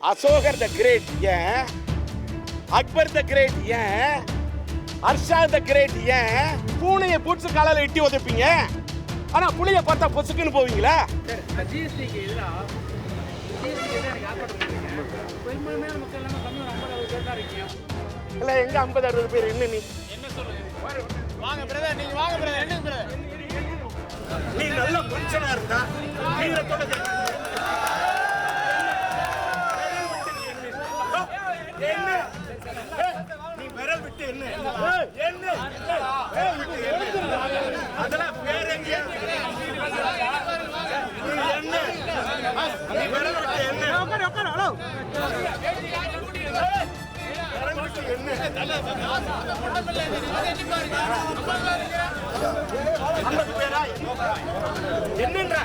அசோகர் the great ஏன், Akbar the great ஏன், ஹர்ஷா த கிரேட் ஏன் பூனையை பூட்சு காலால இட்டி உதைப்பீங்க, ஆனா புளிய பார்த்தா பொசுக்குன்னு போவீங்களா? இல்ல எங்க 50-60 பேர் என்ன நீ என்ன சொல்லுங்க? வாங்க பிரதர், நீங்க வாங்க பிரதர். என்ன பிரதர், நீ நல்ல மனுஷனா இருந்தா வீரத்தோட என்ன நீ விரல் விட்டு என்ன என்ன அதெல்லாம் வேற எங்க என்ன நீ விரல் விட்டு என்ன என்னன்ற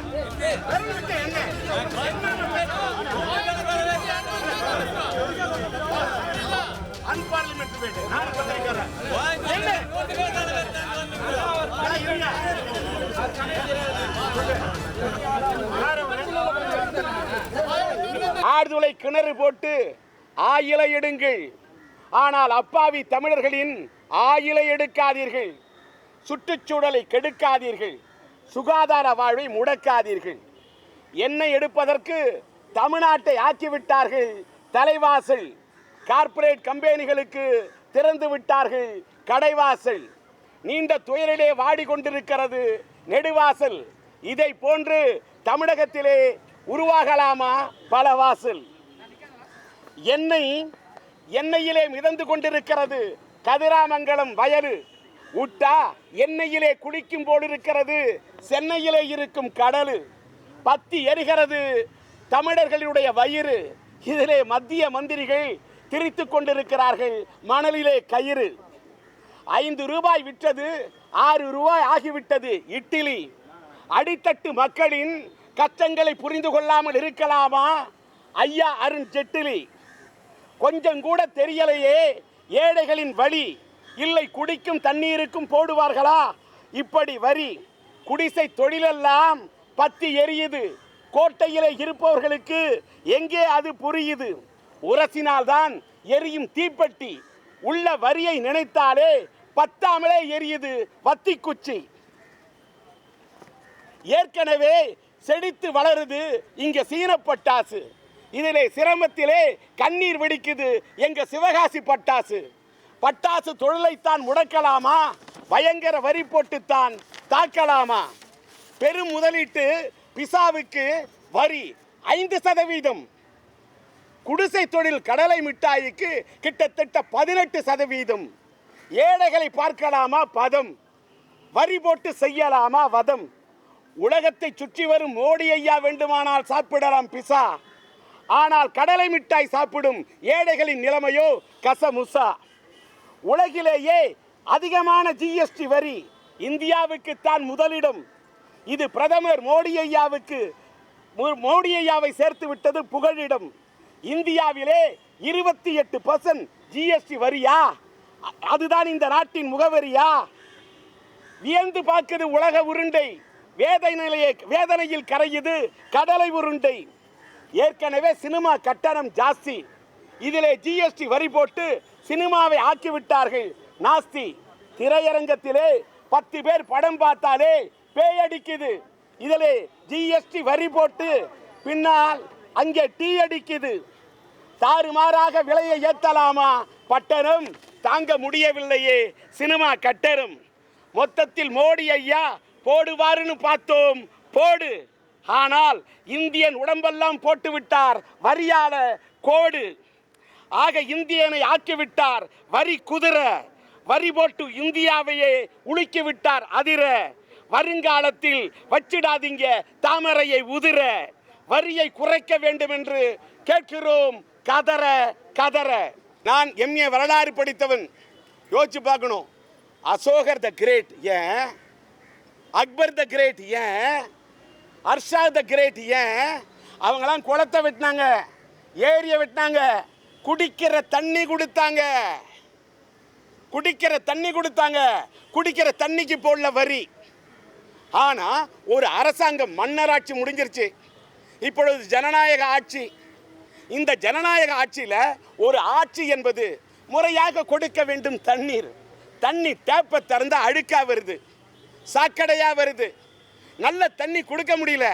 ஆழ்துளை கிணறு போட்டு ஆயிலை எடுங்கள், ஆனால் அப்பாவி தமிழர்களின் ஆயிலை எடுக்காதீர்கள், சுற்றுச்சூழலை கெடுக்காதீர்கள், சுகாதார வாழ்வை முடக்காதீர்கள். எண்ணெய் எடுப்பதற்கு தமிழ்நாட்டை ஆக்கிவிட்டார்கள் தலைவாசல், கார்ப்பரேட் கம்பெனிகளுக்கு திறந்து விட்டார்கள் கடைவாசல். நீண்ட துயரிலே வாடிக்கொண்டிருக்கிறது நெடுவாசல். இதை போன்று தமிழகத்திலே உருவாகலாமா பல வாசல்? எண்ணெயிலே மிதந்து கொண்டிருக்கிறது கதிராமங்கலம் வயலு. உட்டா எண்ணெயிலே குளிக்கும் போல் இருக்கிறது சென்னையிலே இருக்கும் கடலு. பத்தி எரிகிறது தமிழர்களுடைய வயிறு. இதிலே மத்திய மந்திரிகள் திரித்து கொண்டிருக்கிறார்கள் மணலிலே கயிறு. 5 ரூபாய் விற்றது 6 ரூபாய் ஆகிவிட்டது இட்லி. அடித்தட்டு மக்களின் கஷ்டங்களை புரிந்து கொள்ளாமல் இருக்கலாமா ஐயா அருண் ஜெட்லி? கொஞ்சம் கூட தெரியலையே ஏழைகளின் வழி. இல்லை குடிக்கும் தண்ணீருக்கும் போடுவார்களா இப்படி வரி? குடிசை தொழிலெல்லாம் பத்தி எரியுது, கோட்டையிலே இருப்பவர்களுக்கு எங்கே அது புரியுது? உரசினால்தான் எரியும் தீப்பெட்டி, உள்ள வரியை நினைத்தாலே பத்தாமலே எரியுது வத்தி குச்சி. ஏற்கனவே செழித்து வளருது இங்க சீன பட்டாசு. இதிலே சிரமத்திலே கண்ணீர் வெடிக்குது எங்க சிவகாசி பட்டாசு. பட்டாசு தொழிலைத்தான் முடக்கலாமா, பயங்கர வரி போட்டுத்தான் தாக்கலாமா? பெரும் முதலீட்டு பிசாவுக்கு வரி 5%, குடிசை தொழில் கடலை மிட்டாய்க்கு கிட்டத்தட்ட 18%. ஏழைகளை பார்க்கலாமா பதம், வரி போட்டு செய்யலாமா வதம்? உலகத்தை சுற்றி வரும் மோடி ஐயா வேண்டுமானால் சாப்பிடலாம் பிசா, ஆனால் கடலை மிட்டாய் சாப்பிடும் ஏழைகளின் நிலைமையோ கசமுசா. உலகிலேயே அதிகமான ஜிஎஸ்டி வரி இந்தியாவுக்கு தான் முதலிடம். இது பிரதமர் மோடி ஐயாவை சேர்த்து விட்டது புகழிடம். இந்தியாவிலே 28% ஜிஎஸ்டி வரியா? அதுதான் இந்த நாட்டின் முகவரியா? வியந்து பார்க்குது உலக உருண்டை, வேதனையில் கரையுது கடலை உருண்டை. ஏற்கனவே சினிமா கட்டணம் ஜாஸ்தி, இதிலே ஜிஎஸ்டி வரி போட்டு சினிமாவை ஆக்கிவிட்டார்கள் நாஸ்தி. திரையரங்கத்திலே 10 பேர் படம் பார்த்தாலே பேயடிக்குது, இதிலே ஜிஎஸ்டி வரி போட்டு பின்னால் அங்கே டீ அடிக்குது. தாறுமாறாக விலையை ஏற்றலாமா பட்டணம், தாங்க முடியவில்லையே சினிமா கட்டணம். மொத்தத்தில் மோடி ஐயா போடுவாருன்னு பார்த்தோம் போடு, ஆனால் இந்தியன் உடம்பெல்லாம் போட்டு விட்டார் வரியால கோடு. ஆக இந்தியனை ஆக்கிவிட்டார் வரி குதிரை, வரி போட்டு இந்தியாவையே உலுக்கி விட்டார் அதிர. வருங்காலத்தில் வச்சிடாதீங்க தாமரையை உதிர, வரியை குறைக்க வேண்டும் என்று கேட்கிறோம் கதற கதற. நான் எம்ஏ வரலாறு படித்தவன், யோசிச்சு பார்க்கணும். அசோகர் த கிரேட் ஏன், அக்பர் த கிரேட் ஏன், ஹர்ஷா த கிரேட் ஏன்? அவங்களாம் குளத்தை வெட்டினாங்க, ஏரியை வெட்டினாங்க, குடிக்கிற தண்ணி கொடுத்தாங்க, குடிக்கிற தண்ணிக்கு போடல வரி. ஆனா ஒரு அரசாங்கம் மன்னராட்சி முடிஞ்சிருச்சு, இப்பொழுது ஜனநாயக ஆட்சி. இந்த ஜனநாயக ஆட்சியில் ஒரு ஆட்சி என்பது முறையாக கொடுக்க வேண்டும். தண்ணி டேப்பை திறந்தா அழுக்கா வருது, சாக்கடையா வருது. நல்ல தண்ணி கொடுக்க முடியல.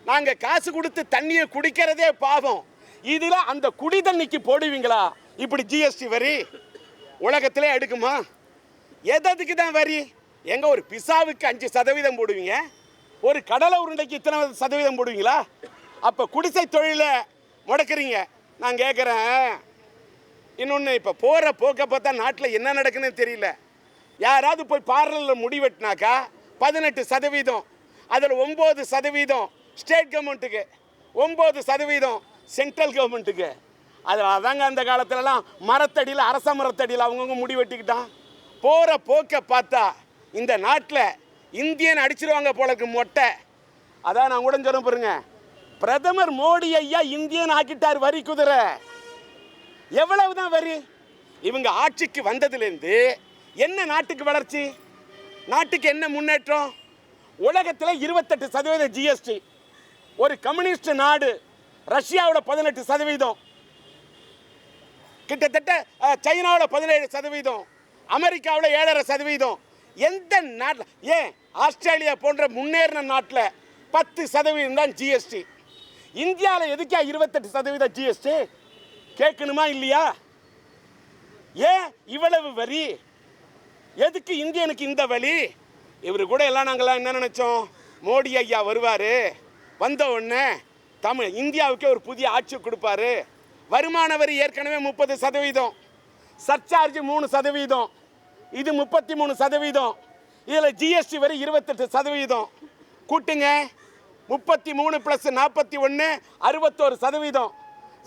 நாங்கள் காசு கொடுத்து தண்ணியை குடிக்கிறதே பாவம். இதில் அந்த குடி தண்ணிக்கு போடுவீங்களா இப்படி ஜிஎஸ்டி வரி? உலகத்திலே எடுக்குமா? எதுக்கு தான் வரி? எங்க ஒரு பிசாவுக்கு 5% போடுவீங்க, ஒரு கடலை உருண்டைக்கு இத்தனை சதவீதம் போடுவீங்களா? அப்போ குடிசை தொழிலை முடக்கிறீங்க. நான் கேட்குறேன், இன்னொன்று, இப்போ போகிற போக்க பார்த்தா நாட்டில் என்ன நடக்குன்னு தெரியல. யாராவது போய் பார்லரில் முடி வெட்டினாக்கா 18%, அதில் 9% ஸ்டேட் கவர்மெண்ட்டுக்கு, 9% சென்ட்ரல் கவர்மெண்ட்டுக்கு. அதில் அதாங்க அந்த காலத்துலலாம் மரத்தடியில், அரச மரத்தடியில் அவங்கவுங்க முடி வெட்டிக்கிட்டான். போகிற போக்க பார்த்தா இந்த நாட்டில் இந்தியன் அடிச்சிருவாங்க போலக்கு மொட்டை. அதான் நான் கூட சொல்ல பாருங்க, பிரதமர் மோடி ஐயா இந்தியன் ஆக்கிட்டார் வரி குதிரை. எவ்வளவுதான் வரி? இவங்க ஆட்சிக்கு வந்ததுலேருந்து என்ன நாட்டுக்கு வளர்ச்சி, நாட்டுக்கு என்ன முன்னேற்றம்? உலகத்தில் 28% ஜிஎஸ்டி. ஒரு கம்யூனிஸ்ட் நாடு ரஷ்யாவோட 18%, கிட்டத்தட்ட சைனாவில் 17%, அமெரிக்காவில் 7.5%. எந்த நாட்டில், ஏன் ஆஸ்திரேலியா போன்ற முன்னேறின நாட்டில் 10% தான் ஜிஎஸ்டி. இந்தியாவில் எதுக்கா 28% ஜிஎஸ்டி? கேட்கணுமா இல்லையா? ஏன் இவ்வளவு வரி? எதுக்கு இந்தியனுக்கு இந்த வழி? இவர் கூட எல்லாம் நாங்கள்லாம் என்ன நினச்சோம், மோடி ஐயா வருவார், வந்த உடனே இந்தியாவுக்கே ஒரு புதிய ஆட்சி கொடுப்பாரு. வருமான வரி ஏற்கனவே 30%, சர்சார்ஜ் 3%, இது 33%, இதில் ஜிஎஸ்டி வரி 28%. கூட்டுங்க, 33 + 41 61%.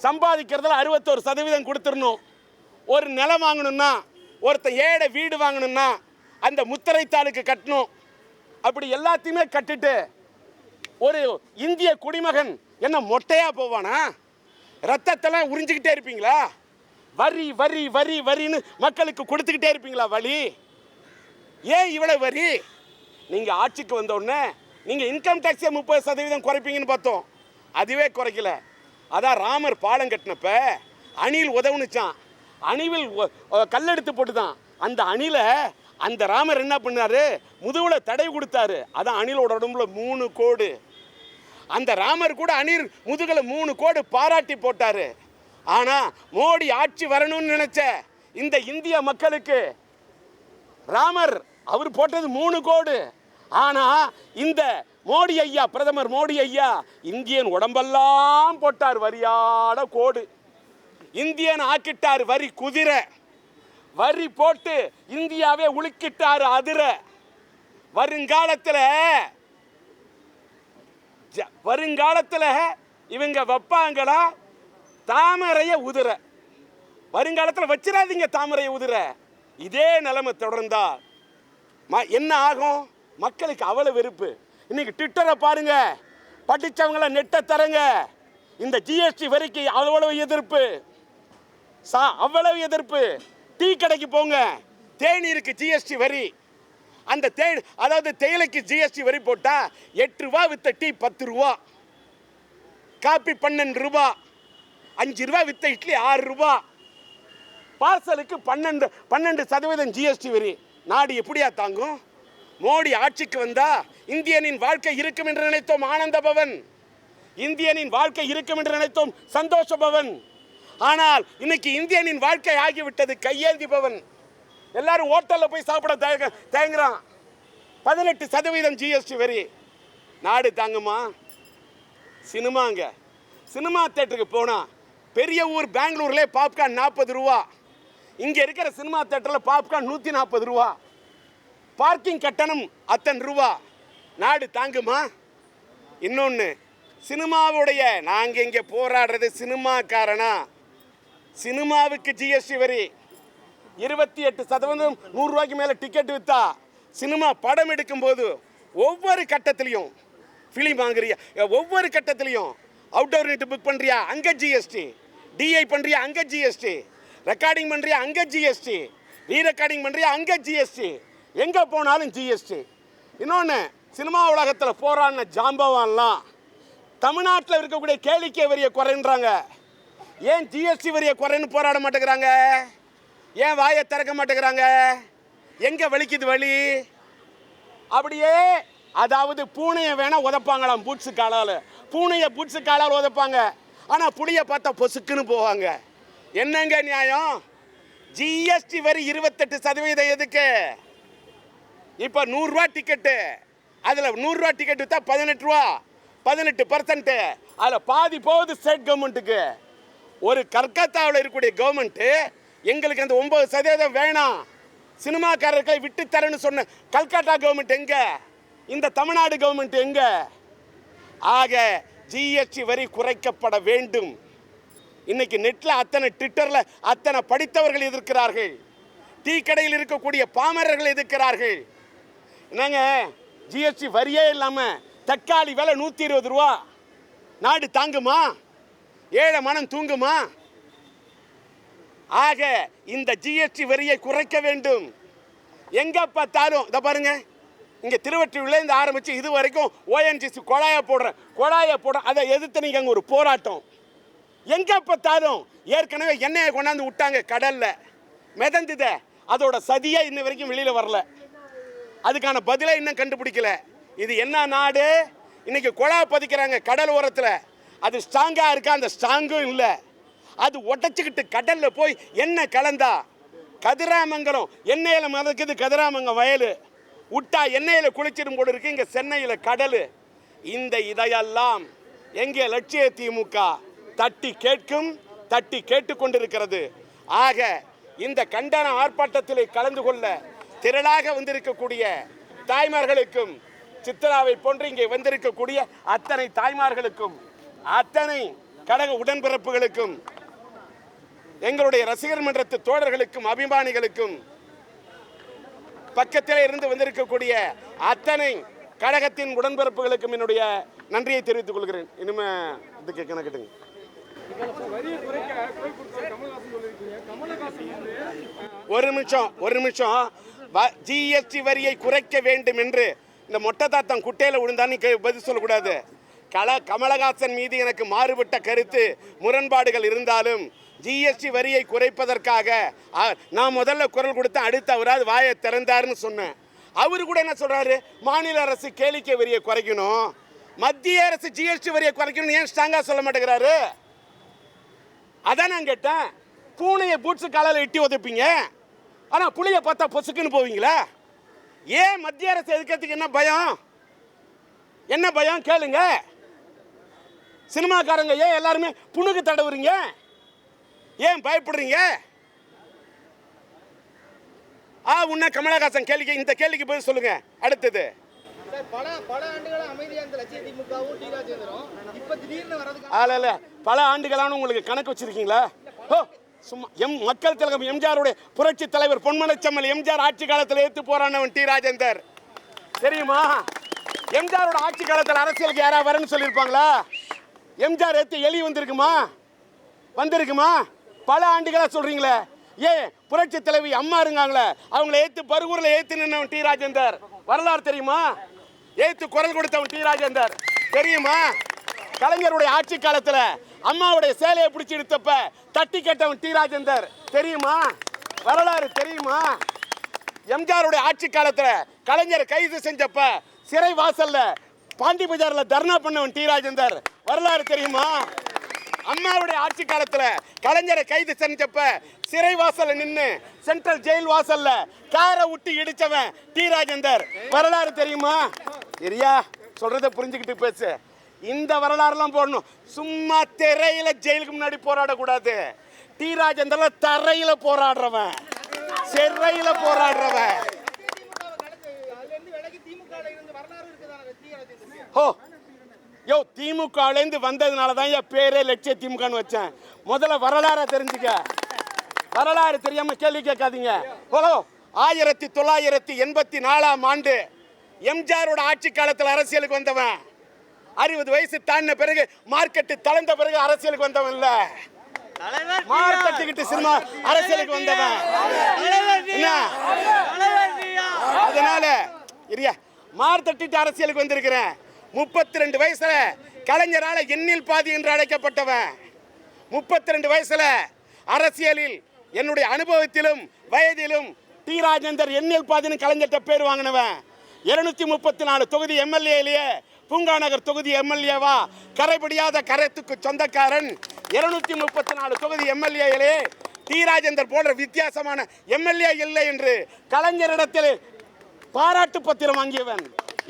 சம்பாதிக்கிறதுல 61% கொடுத்துடணும். ஒரு நிலம் வாங்கணும்னா, ஒருத்தர் ஏழை வீடு வாங்கணும்னா அந்த முத்திரைத்தாளுக்கு கட்டணும். அப்படி எல்லாத்தையுமே கட்டிட்டு ஒரு இந்திய குடிமகன் என்ன மொட்டையா போவானா? ரத்தத்தெல்லாம் உறிஞ்சிக்கிட்டே இருப்பீங்களா? வரி வரி வரி வரின்னு மக்களுக்கு கொடுத்துக்கிட்டே இருப்பீங்களா வழி? ஏன் இவ்வளவு வரி? நீங்கள் ஆட்சிக்கு வந்த உடனே நீங்கள் இன்கம் டேக்ஸே 30% குறைப்பீங்கன்னு பார்த்தோம், அதுவே குறைக்கல. அதான் ராமர் பாலம் கட்டினப்ப அணில் உதவுனுச்சான், அணிவில் கல்லெடுத்து போட்டுதான். அந்த அணில அந்த ராமர் என்ன பண்ணாரு, முதுகுல தடை கொடுத்தாரு. அதான் அணிலோட உடம்புல 3 கோடு. அந்த ராமர் கூட அணில் முதுகுல 3 கோடு பாராட்டி போட்டாரு. ஆனா மோடி ஆட்சி வரணும்னு நினைச்ச இந்த இந்திய மக்களுக்கு ராமர் அவர் போட்டது 3 கோடு. ஆனா இந்த மோடி ஐயா, பிரதமர் மோடி ஐயா இந்தியன் உடம்பெல்லாம் போட்டார் வரியாட கோடு. இந்தியன் ஆக்கிட்டார் வரி குதிரை. வரி போட்டு இந்தியாவே உலுக்கிட்டார் அதிர. வருங்காலத்தில் இவங்க வைப்பாங்களா தாமரைய உதிர? வருங்காலத்தில் வச்சிடாதீங்க தாமரைய உதிர. இதே நிலைமை தொடர்ந்தா என்ன ஆகும்? மக்களுக்கு அவ்வளவு வெறுப்பு. இன்னைக்கு ட்விட்டரை பாருங்க, படித்தவங்கள நெட்டை தரங்க, இந்த ஜிஎஸ்டி வரிக்கு அவ்வளவு எதிர்ப்பு, அவ்வளவு எதிர்ப்பு. டீ கடைக்கு போங்க, தேநீருக்கு ஜிஎஸ்டி வரி. அந்த அதாவது தேயிலைக்கு ஜிஎஸ்டி வரி போட்டா 8 ரூபா வித்த டீ 10 ரூபா, காப்பி 12 ரூபா, 5 ரூபா வித்த இட்லி 6 ரூபா, பார்சலுக்கு 12% ஜிஎஸ்டி வரி. நாடு எப்படியா தாங்கும்? மோடி ஆட்சிக்கு வந்தா இந்தியனின் வாழ்க்கை இருக்கும் என்று நினைத்தோம் ஆனந்த பவன், இந்தியனின் வாழ்க்கை இருக்கும் என்று நினைத்தோம் சந்தோஷ பவன். ஆனால் இன்னைக்கு இந்தியனின் வாழ்க்கை ஆகிவிட்டது கையேந்தி பவன். எல்லாரும் ஹோட்டலில் போய் சாப்பிட தயங்குறான். 18% ஜிஎஸ்டி வரி. நாடு தாங்குமா? சினிமாங்க, சினிமா தேட்டருக்கு போனால் பெரிய ஊர் பெங்களூர்லேயே பாப்கார்ன் 40 ரூபா. இங்கே இருக்கிற சினிமா தேட்டரில் பாப்கார்ன் 140 ரூபா. பார்க்கிங் கட்டணம் அத்தனை ரூபா. நாடு தாங்குமா? இன்னொன்று, சினிமாவுடைய நாங்கள் இங்கே போராடுறது சினிமாக்காரனா? சினிமாவுக்கு ஜிஎஸ்டி வரி 28%. 100 ரூபாய்க்கு மேலே டிக்கெட் விற்றா சினிமா படம் எடுக்கும்போது ஒவ்வொரு கட்டத்திலையும் ஃபிலிம் வாங்குறியா, ஒவ்வொரு கட்டத்திலையும் அவுட்டோர் நெட் புக் பண்ணுறியா அங்கே ஜிஎஸ்டி, டிஐ பண்ணுறியா அங்கே ஜிஎஸ்டி, ரெக்கார்டிங் பண்ணுறியா அங்கே ஜிஎஸ்டி, ரீரெக்கார்டிங் பண்ணுறியா அங்கே ஜிஎஸ்டி, எங்கே போனாலும் ஜிஎஸ்டி. இன்னொன்று, சினிமா உலகத்தில் போராடின ஜாம்பவான்லாம் தமிழ்நாட்டில் இருக்கக்கூடிய கேளிக்கை வரியை குறைன்றாங்க. ஏன் ஜிஎஸ்டி வரியை குறைன்னு போராட மாட்டேங்கிறாங்க? ஏன் வாயை திறக்க மாட்டேங்கிறாங்க? எங்க வலிக்குது வலி? அப்படியே அதாவது பூனையை வேணா உதப்பாங்களாம் பூட்ஸு காலால். பூனையை பூட்ஸு காலால் உதப்பாங்க. ஆனால் புளியை பார்த்தா பொசுக்குன்னு போவாங்க. என்னங்க நியாயம்? ஜிஎஸ்டி வரி 28% எதுக்கு? இப்போ 100 ரூபா டிக்கெட்டு, அதில் 100 ரூபா டிக்கெட் விற்றா 18 ரூபா, 18%. அதில் பாதி போகுது ஸ்டேட் கவர்மெண்ட்டுக்கு. ஒரு கல்கத்தாவில் இருக்கக்கூடிய கவர்மெண்ட்டு எங்களுக்கு அந்த 9% வேணாம், சினிமாக்காரர்களை விட்டு தரேன்னு சொன்ன கல்கத்தா கவர்மெண்ட் எங்க? இந்த தமிழ்நாடு கவர்மெண்ட் எங்க? ஆக ஜிஎஸ்டி வரி குறைக்கப்பட வேண்டும். இன்னைக்கு நெட்ல அத்தனை, ட்விட்டர்ல அத்தனை படித்தவர்கள் எதிர்க்கிறார்கள். டீ கடையில் இருக்கக்கூடிய பாமரர்கள் எதிர்க்கிறார்கள். என்னங்க ஜிஎஸ்டி வரியே இல்லாம தக்காளி விலை 120 ரூபா. நாடு தாங்குமா? ஏழை மனம் தூங்குமா? ஆக இந்த ஜிஎஸ்டி வரியை குறைக்க வேண்டும். எங்க பார்த்தாலும் இதை பாருங்க, இங்க திருவொற்றியூர்ல இருந்து ஆரம்பிச்சு இது வரைக்கும் ஓஎன்ஜிசி குழாயை போடுறேன் அதை எதிர்த்து நீங்க அங்க ஒரு போராட்டம். எங்க பார்த்தாலும் ஏற்கனவே எண்ணெயை கொண்டாந்து விட்டாங்க கடல்ல, மிதந்துத, அதோட சதியே இன்ன வரைக்கும் வெளியில வரல. அதுக்கான பதிலை இன்னும் கண்டுபிடிக்கல. இது என்ன நாடு? இன்னைக்கு குழா பதிக்கிறாங்க கடல் ஓரத்தில். அது ஸ்ட்ராங்கா இருக்கா? அந்த ஸ்ட்ராங்கும் இல்லை. அது உடச்சிக்கிட்டு கடல்ல போய் எண்ணெய் கலந்தா கதிராமங்கலம் எண்ணெயில மதக்குது. கதிராமங்கம் வயல் விட்டா எண்ணெயில குளிச்சிடும் போல இருக்கு. இங்க சென்னையில் கடல். இந்த இதையெல்லாம் எங்கே லட்சிய திமுக தட்டி கேட்டுக்கொண்டிருக்கிறது. ஆக இந்த கண்டன ஆர்ப்பாட்டத்தில் கலந்து கொள்ள திரளாக வந்திருக்கக்கூடிய தாய்மார்களுக்கும், சித்ராவை போன்று இங்கே வந்திருக்கக்கூடிய அத்தனை தாய்மார்களுக்கும், அத்தனை கழக உடன்பிறப்புகளுக்கும், எங்களுடைய ரசிகர் மன்றத்து தோழர்களுக்கும், அபிமானிகளுக்கும், பக்கத்தில் இருந்து வந்திருக்கக்கூடிய அத்தனை கழகத்தின் உடன்பிறப்புகளுக்கும் என்னுடைய நன்றியை தெரிவித்துக் கொள்கிறேன். இனிமே இதுக்கு கணக்கிட்டுங்க. ஒரு நிமிஷம் ஜிஎஸ்டி வரியை குறைக்க வேண்டும் என்று இந்த மொட்டை தாத்தம் குட்டையில் விழுந்தான்னு பதில் சொல்லக்கூடாது. கமலஹாசன் மீது எனக்கு மாறுபட்ட கருத்து, முரண்பாடுகள் இருந்தாலும் ஜிஎஸ்டி வரியை குறைப்பதற்காக நான் முதல்ல குரல் கொடுத்தேன். அடுத்து அவராது வாயை திறந்தாருன்னு சொன்னேன். அவரு கூட என்ன சொல்றாரு? மாநில அரசு கேளிக்கை வரியை குறைக்கணும், மத்திய அரசு ஜிஎஸ்டி வரியை குறைக்கணும். ஏன் ஸ்ட்ராங்கா சொல்ல மாட்டேங்கிறாரு? அதான் நான் கேட்டேன். பூனையை பூட்ஸு காலால் எட்டி உதைப்பீங்க, ஆனா புளியை பார்த்தா பொசுக்குன்னு போவீங்களா? ஏன் மத்திய அரசு எதுக்கிறதுக்கு என்ன பயம்? என்ன பயம் கேளுங்க. சினிமாக்காரங்க ஏன் எல்லாருமே புணுக்கு தடவுறீங்க? ஏன் பயப்படுறீங்க? உன்ன கமலஹாசன் கேள்விக்கு இந்த கேள்விக்கு பதில் சொல்லுங்க. அடுத்தது பல ஆண்டுகளா அமைதியா இருந்த லட்சிய திமுகவும் டி ராஜேந்திரம் இப்ப திடீர்னு வரதுக்கு இல்ல பல ஆண்டுகளான உங்களுக்கு கணக்கு வச்சிருக்கீங்களா? சும்மா மக்கள் திலகம் எம்ஜிஆருடைய புரட்சி தலைவர் பொன்மனச்செம்மல் எம்ஜிஆர் ஆட்சி காலத்தில் ஏத்து போறானவன் டி ராஜேந்தர் தெரியுமா? எம்ஜிஆரோட ஆட்சி காலத்தில் அரசியலுக்கு யாரா வரன்னு சொல்லியிருப்பாங்களா? எம்ஜிஆர் ஏத்து எலி வந்திருக்குமா? பல ஆண்டுகளா சொல்றீங்களே. ஏன் புரட்சி தலைவி அம்மா இருக்காங்களே, அவங்களை ஏத்து பருகூர்ல ஏத்து நின்றவன் டி ராஜேந்தர். வரலாறு தெரியுமா? ஏத்து குரல் கொடுத்தவன் டி ராஜேந்தர் தெரியுமா? கலைஞருடைய ஆட்சி காலத்துல அம்மாவுடைய சேலையை பிடிச்சி எடுத்தப்ப தட்டி கேட்டவன் டி ராஜேந்தர் தெரியுமா? வரலாறு தெரியுமா? எம்ஜிஆருடைய ஆட்சி காலத்துல கலைஞர் கைது செஞ்சப்ப சிறை வாசல்ல பாண்டி பஜார்ல தர்ணா பண்ணவன் டி ராஜேந்தர் வரலாறு தெரியுமா? அம்மாவுடைய ஆட்சி காலத்துல கலைஞரை கைது செஞ்சப்ப சிறை வாசல்ல நின்னு சென்ட்ரல் ஜெயில் வாசல்ல காரை விட்டு இடிச்சவன் டி ராஜேந்தர் வரலாறு தெரியுமா? சரியா? சொல்றதை புரிஞ்சுக்கிட்டு பேசு. இந்த வரலாறுலாம் போடணும். சும்மா திரையில ஜெயிலுக்கு முன்னாடி போராடக்கூடாது. டி ராஜேந்தர்ல தரையில போராடுறவன், சிறையில போராடுறவன். திமுகலேருந்து வந்ததுனால தான் என் பேரே லட்சிய திமுகன்னு வச்சேன். முதல்ல வரலாறு தெரிஞ்சுக்க. வரலாறு தெரியாம கேள்வி கேட்காதீங்க. 1984ஆம் ஆண்டு எம்ஜிஆரோட ஆட்சி காலத்தில் அரசியலுக்கு வந்தவன். 60 வயசு தாண்டின பிறகு மார்க்கெட்டு தளர்ந்த பிறகு அரசியலுக்கு வந்தவன் இல்ல, மார்க்கெட்டுக்கிட்டு சினிமா அரசியலுக்கு வந்தவன். அதனால மார்த்தட்டிட்டு அரசியலுக்கு வந்திருக்கிறேன். 32 வயசுல கலைஞரால எண்ணில் பாதி என்று அழைக்கப்பட்டவன். 32 வயசுல அரசியலில் என்னுடைய அனுபவத்திலும் வயதிலும் டி ராஜேந்தர் எண்ணில் பாதின்னு கலைஞர்கிட்ட பேர் வாங்கினவன். 234 தொகுதி எம்எல்ஏலேயே பூங்கா நகர் தொகுதி எம்எல்ஏவா கரைபடியாத கரத்துக்கு சொந்தக்காரன். 234 தொகுதி எம்எல்ஏலே டி ராஜேந்தர் போன்ற வித்தியாசமான எம்எல்ஏ இல்லை என்று கலைஞரிடத்தில் பாராட்டு பத்திரம் வாங்கியவன்.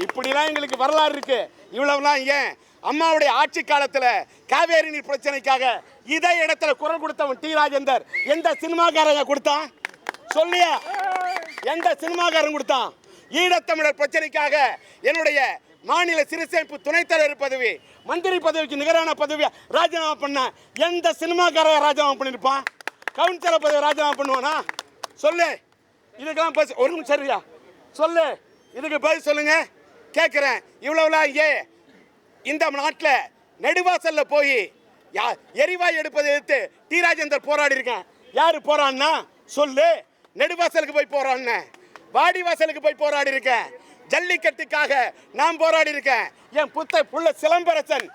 இப்படிலாம் எங்களுக்கு வரலாறு இருக்கு. இவ்வளவுலாம் ஏன் அம்மாவுடைய ஆட்சி காலத்தில் காவேரி நீர் பிரச்சனைக்காக இதே இடத்துல குரல் கொடுத்தவன் டி ராஜேந்தர். எந்த சினிமாக்காரங்க கொடுத்தான் சொல்லியா? எந்த சினிமாக்காரன் கொடுத்தான்? ஈழத்தமிழர் பிரச்சனைக்காக என்னுடைய மாநில சிறுசேமிப்பு துணைத் தலைவர் பதவி, மந்திரி பதவிக்கு நிகரான பதவியை ராஜினாமா பண்ண எந்த சினிமாக்காரங்க ராஜினாமா பண்ணிருப்பான்? கவுன்சிலர் பதவி ராஜினாமா பண்ணுவானா? சொல்லு. இதுக்கெல்லாம் பேச ஒரு நிமிஷம் சரியா சொல்லு. இதுக்கு பதில் சொல்லுங்க கேட்குறேன். இவ்வளவுலாம் இந்த நாட்டில் நெடுவாசல்ல போய் எரிவாயு எடுப்பதை எதிர்த்து டி ராஜேந்தர் போராடி இருக்கேன். யாரு போறான்னா சொல்லு. நெடுவாசலுக்கு போய் போறான், வாடிவாசலுக்கு போய் போராடி இருக்கேன். ஜல்லிக்கட்டுக்காக நான் போராடி இருக்கேன். என் புள்ள சிலம்பரசன்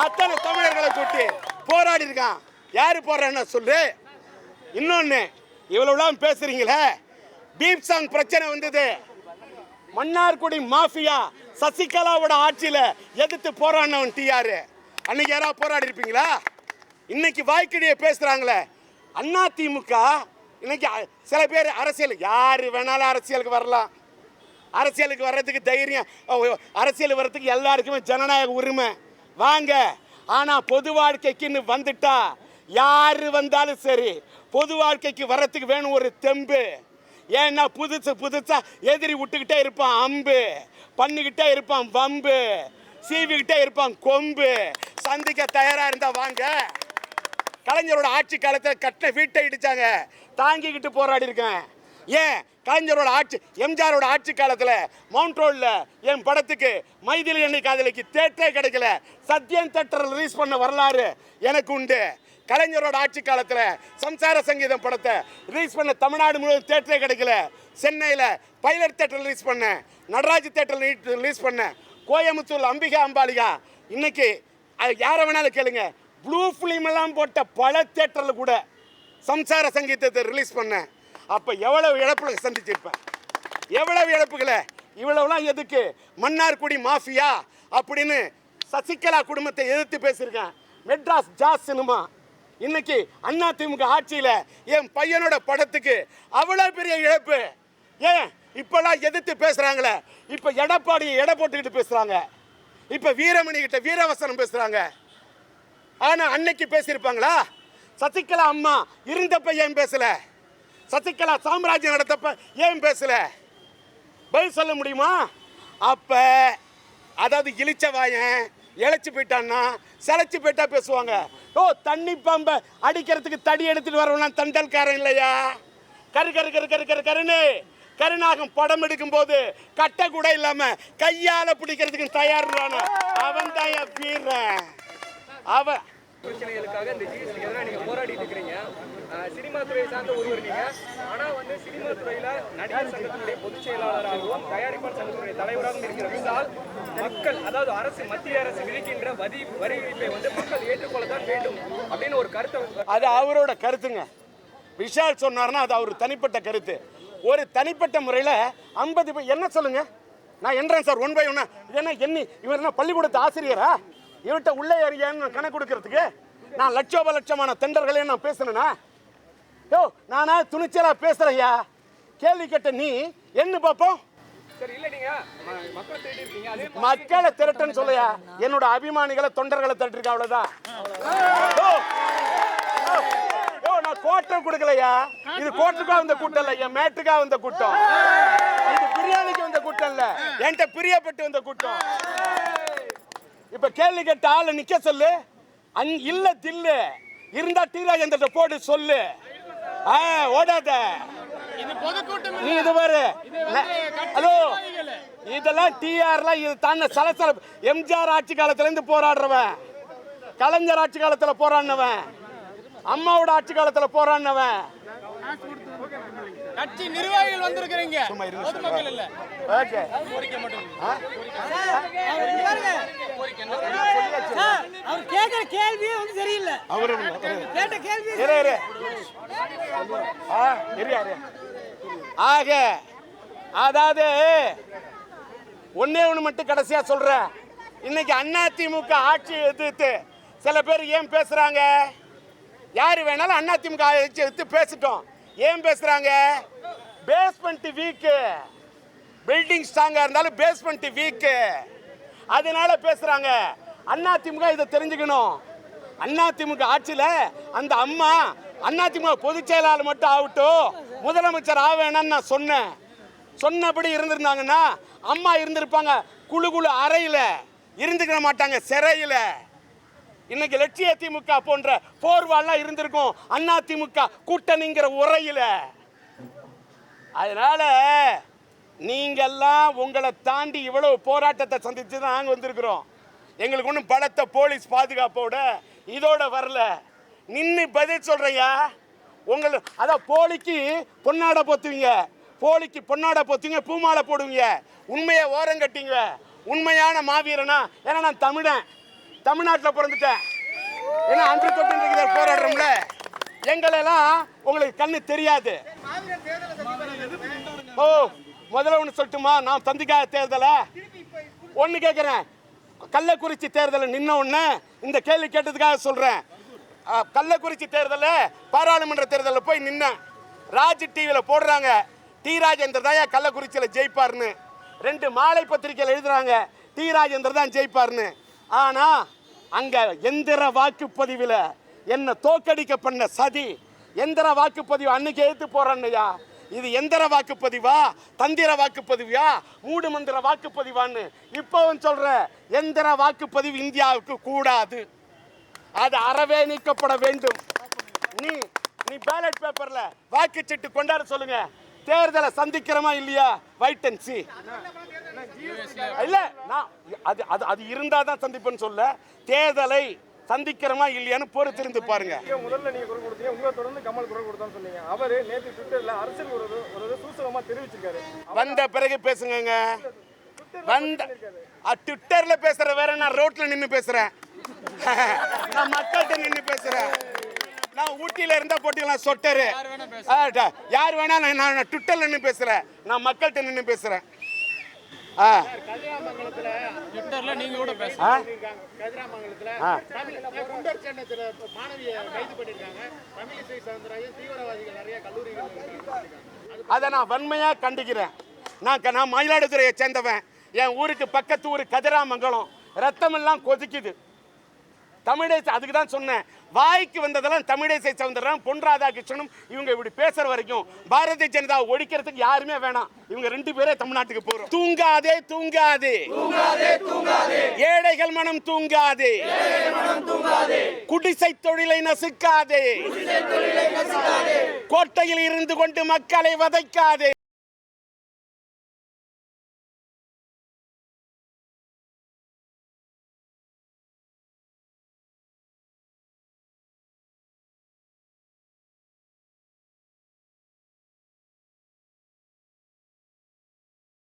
அத்தனை தமிழர்களை கூட்டி போராடி இருக்கான். யாரு போறான்னா சொல்லு. இன்னொன்னு இவ்வளவுலாம் பேசுறீங்களே, பீப் சாங் பிரச்சனை வந்தது. மன்னார்குடி மாஃபியா சசிகலாவோட ஆட்சியில எதிர்த்து போராடினவன் டிஆர். அன்னைக்கு யாராவது போராடி இருப்பீங்களா? இன்னைக்கு வாய்க்கடியை பேசுறாங்களே அதிமுக. இன்னைக்கு சில பேர் அரசியல் யாரு வேணாலும் அரசியலுக்கு வரலாம். அரசியலுக்கு வர்றதுக்கு தைரியம், அரசியல் வர்றதுக்கு எல்லாருக்குமே ஜனநாயக உரிமை வாங்க. ஆனா பொது வாழ்க்கைக்குன்னு வந்துட்டா யாரு வந்தாலும் சரி பொது வாழ்க்கைக்கு வர்றதுக்கு வேணும் ஒரு தெம்பு. ஏன்னா புதுசா எதிரி விட்டுக்கிட்டே இருப்பான் அம்பு, பண்ணிக்கிட்டே இருப்பான் வம்பு, சீவிக்கிட்டே இருப்பான் கொம்பு. சந்திக்க தயாரா இருந்தா வாங்க. கலைஞரோட ஆட்சி காலத்தில் கட்டின வீட்டை இடிச்சாங்க, தாங்கிக்கிட்டு போராடி இருக்கேன். ஏன் கலைஞரோட ஆட்சி, எம்ஜிஆரோட ஆட்சி காலத்தில் மவுண்ட் ரோட்ல என் படத்துக்கு மைதிலி எண்ணெய் காதலிக்கு தேட்டரே கிடைக்கல. சத்யன் தேட்டர் ரிலீஸ் பண்ண வரலாறு எனக்கு உண்டு. கலைஞரோட ஆட்சி காலத்தில் சம்சார சங்கீதம் படத்தை ரிலீஸ் பண்ண தமிழ்நாடு முழுவதும் தேட்டரே கிடைக்கல. சென்னையில் பைலட் தேட்டர் ரிலீஸ் பண்ணேன், நடராஜ் தேட்டர் ரிலீஸ் பண்ணேன், கோயம்புத்தூர் அம்பிகா அம்பாலிகா. இன்னைக்கு யாரை வேணாலும் கேளுங்க, ப்ளூ ஃபிலிம் எல்லாம் போட்ட பல தேட்டரில் கூட சம்சார சங்கீதத்தை ரிலீஸ் பண்ணேன். அப்போ எவ்வளவு இழப்புகளை சந்திச்சிருப்பேன், எவ்வளவு இழப்புகளை. இவ்வளவுலாம் எதுக்கு? மன்னார்குடி மாஃபியா அப்படின்னு சசிகலா குடும்பத்தை எதிர்த்து பேசியிருக்கேன். மெட்ராஸ் ஜாஸ் சினிமா இன்னைக்கு அதிமுக ஆட்சியில் என் பையனோட படத்துக்கு அவ்வளோ பெரிய இழப்பு. ஏன் இப்பெல்லாம் எதிர்த்து பேசுறாங்களே? இப்போ எடப்பாடியை எடை போட்டுக்கிட்டு பேசுறாங்க, இப்போ வீரமணி கிட்ட வீரவசனம் பேசுறாங்க. ஆனா அன்னைக்கு பேசியிருப்பாங்களா? சசிகலா அம்மா இருந்தப்ப ஏன் பேசல? சசிகலா சாம்ராஜ்யம் நடத்தப்ப ஏன் பேசல? பதில் சொல்ல முடியுமா? அப்ப அதாவது இழிச்சவாயன் இழைச்சி போயிட்டான்னா சிலைச்சு போயிட்டா பேசுவாங்க. ஓ, தண்ணி பம்பை அடிக்கிறதுக்கு தடி எடுத்துட்டு வரவனா தண்டல்காரன் இல்லையா? கரு கரு கரு கரு கரு கருன்னு கருணாகம் படம் எடுக்கும் போது கட்ட கூட இல்லாம கையால பிடிக்கிறதுக்கு தயாரான அவன் தான் வீரன். அவன் பிரச்சனைகளுக்காக இந்த ஜிஎஸ்டிக்கு எதிராக நீங்க போராடிட்டு இருக்கிறீங்க. சினிமா துறையை சார்ந்த ஒருவர் நீங்க. ஆனா சினிமா துறையில நடிகர் சங்கத்தினுடைய பொதுச் செயலாளராகவும் தயாரிப்பாளர் சங்கத்தினுடைய தலைவராகவும் இருக்கிற விஷால் மக்கள், அதாவது அரசு, மத்திய அரசு விதிக்கின்ற வரி விதிப்பை மக்கள் ஏற்றுக்கொள்ளத்தான் வேண்டும் அப்படின்னு ஒரு கருத்தை, அது அவரோட கருத்துங்க. விஷால் சொன்னார்னா அது அவர் தனிப்பட்ட கருத்து. ஒரு தனிப்பட்ட முறையில் 50 என்ன சொல்லுங்க, நான் என்றேன் சார் 1 by 1. இது என்ன எண்ணி இவர் என்ன பள்ளிக்கூடத்து ஆசிரியரா? இவர்கிட்ட உள்ளே ஏறியான்னு கணக்கு கொடுக்கறதுக்கு நான் லட்சமான தெண்டர்களே நான் பேசுனேனா? யோ, நானா துணிச்சலா பேசுறையா? கேள்வி கேட்ட நீ என்ன பார்ப்போம். மக்களை திரட்டுன்னு சொல்லையா? என்னோட அபிமானிகளை தொண்டர்களை திரட்டிருக்க, அவ்வளவுதான். நான் கோட்டம் கொடுக்கலையா? இது கோட்டுக்காக வந்த கூட்டம் இல்ல, என் மேட்டுக்காக வந்த கூட்டம். இது பிரியாணிக்கு வந்த கூட்டம் இல்ல, என்கிட்ட பிரியப்பட்டு வந்த கூட்டம். இப்ப கேள்வி கேட்ட ஆளு நிக்க சொல்லு. இல்ல தில்லு இருந்தா டி ராஜேந்தர் போட்டு சொல்லு. ஓடாத நீ இது பாரு. ஹலோ, இதெல்லாம் டிஆர்லாம் இது தான சலசல. எம்ஜிஆர் ஆட்சி காலத்துல இருந்து போராடுறவன், கலைஞர் ஆட்சி காலத்துல போராடினவன், அம்மாவோட ஆட்சி காலத்துல போராடினவன், கட்சி நிர்வாகிகள் வந்திருக்கிறீங்க, சும்மா இருங்க பொதுமக்கள் இல்ல. ஓகே கோரிக்கை மட்டும். அவர் கேட்கிற கேள்வியே வந்து சரியில்லை. அவரு கேட்ட கேள்வி இரு இரு இரு. ஆக அதாவது ஒன்னே ஒன்று மட்டும் கடைசியா சொல்றேன். இன்னைக்கு அதிமுக ஆட்சி எதிர்த்து சில பேர் ஏன் பேசுறாங்க? யாரு வேணாலும் அதிமுக ஆட்சி எதிர்த்து பேசிட்டோம். ஏன் பேசுறாங்க? பேஸ்மெண்ட் வீக்கு, பில்டிங் ஸ்ட்ராங்கா இருந்தாலும் பேஸ்மெண்ட் வீக்கு, அதனால பேசுறாங்க. அதிமுக இதை தெரிஞ்சுக்கணும். அதிமுக ஆட்சியில அந்த அம்மா அதிமுக பொதுச் செயலாளர் மட்டும் ஆகட்டும், முதலமைச்சர் ஆக வேணாம்னு நான் சொன்னேன். சொன்னபடி இருந்திருந்தாங்கன்னா அம்மா இருந்திருப்பாங்க குழு குழு அறையில, இருந்துக்க மாட்டாங்க சிறையில. இன்னைக்கு லட்சிய திமுக போன்ற போர்வாலாம் இருந்திருக்கும் அதிமுக கூட்டணிங்கிற உரையில. அதனால நீங்கெல்லாம் உங்களை தாண்டி இவ்வளவு போராட்டத்தை சந்திச்சு தான் நாங்கள் வந்திருக்கிறோம். எங்களுக்கு ஒன்றும் பலத்த போலீஸ் பாதுகாப்போட இதோட வரல. நின்று பதில் சொல்றையா? உங்களை அதான் போலிக்கு பொன்னாடை போத்துவீங்க, போலிக்கு பொன்னாடை போத்துவீங்க, பூமாலை போடுவீங்க, உண்மையை ஓரம் கட்டிங்க. உண்மையான மாவீரனா? ஏன்னா நான் தமிழன், தமிழ்நாட்டில் பிறந்துட்டேன். ஏன்னா அன்று தொட்டு போராடுறோம்ல, எங்களெல்லாம் உங்களுக்கு கண்ணு தெரியாது. ஓ முதல்ல ஒன்று சொல்லட்டுமா? நான் தந்திக்காக தேர்தலை ஒன்று கேட்குறேன். கள்ளக்குறிச்சி தேர்தலில் நின்ன உடனே இந்த கேள்வி கேட்டதுக்காக சொல்கிறேன். கள்ளக்குறிச்சி தேர்தலில் பாராளுமன்ற தேர்தலில் போய் நின்னேன். ராஜ் டிவியில் போடுறாங்க டி ராஜேந்தர் தான் கள்ளக்குறிச்சியில் ஜெயிப்பார்னு. 2 மாலை பத்திரிகையில் எழுதுறாங்க டி ராஜேந்தர் தான் ஜெயிப்பார்னு. ஆனால் அங்கே எந்திர வாக்குப்பதிவில் என்ன தோக்கடிக்க பண்ண சதி. எந்திர வாக்குப்பதிவு அன்னைக்கு எடுத்து போறான்யா. இது எந்திர வாக்குப்பதிவா, தந்திர வாக்குப்பதிவா, மூடு மந்திர வாக்குப்பதிவான்னு இப்பவும் சொல்ற. எந்திர வாக்குப்பதிவு இந்தியாவுக்கு கூடாது, அது அறவே நீக்கப்பட வேண்டும். நீ பேலட் பேப்பர்ல வாக்குச்சீட்டு கொண்டாட சொல்லுங்க. தேர்தலை சந்திக்கிறமா இல்லையா? வெயிட் அண்ட் சீ. இல்ல நான் அது இருந்தா தான் சந்திப்பேன்னு சொல்ல. தேர்தலை சந்திக்கிறமா இல்லையான்னு பொறுத்திருந்து பாருங்க. முதல்ல நீங்க குரல் கொடுத்தீங்க, உங்களை தொடர்ந்து கமல் குரல் கொடுத்தான்னு சொன்னீங்க. அவரு நேற்று ட்விட்டர்ல அரசியல் ஒரு சூசகமா தெரிவிச்சிருக்காரு. வந்த பிறகு பேசுங்க. ட்விட்டர்ல பேசுற வேற, நான் ரோட்ல நின்று பேசுறேன், நான் மக்கள்கிட்ட நின்று பேசுறேன். நான் ஊட்டியில இருந்தா போட்டுக்கலாம் சொட்டரு, யார் வேணா. நான் ட்விட்டர்ல நின்று பேசுறேன், நான் மக்கள்கிட்ட நின்று பேசுறேன். ட்விட்டர்ல நீங்க கூட பேசுங்க. அதை நான் வன்மையா கண்டிக்கிறேன். நான் மயிலாடுதுறையை சேர்ந்தவன். என் ஊருக்கு பக்கத்து ஊர் கதிராமங்கலம். ரத்தமெல்லாம் கொதிக்குது. தமிழேசை அதுக்கு தான் சொன்னேன். வாய்க்கு வந்ததெல்லாம் தமிழேசை சவுந்தரராஜன், பொன் ராதாகிருஷ்ணனும் இவங்க இப்படி பேசுற வரைக்கும் பாரதிய ஜனதா ஒழிக்கிறதுக்கு யாருமே வேணாம். இவங்க 2 பேரே தமிழ்நாட்டுக்கு போறோம். தூங்காதே தூங்காதே, ஏழைகள் மனம் தூங்காதே, குடிசை தொழிலை நசுக்காதே, கோட்டையில் இருந்து கொண்டு மக்களை வதைக்காதே.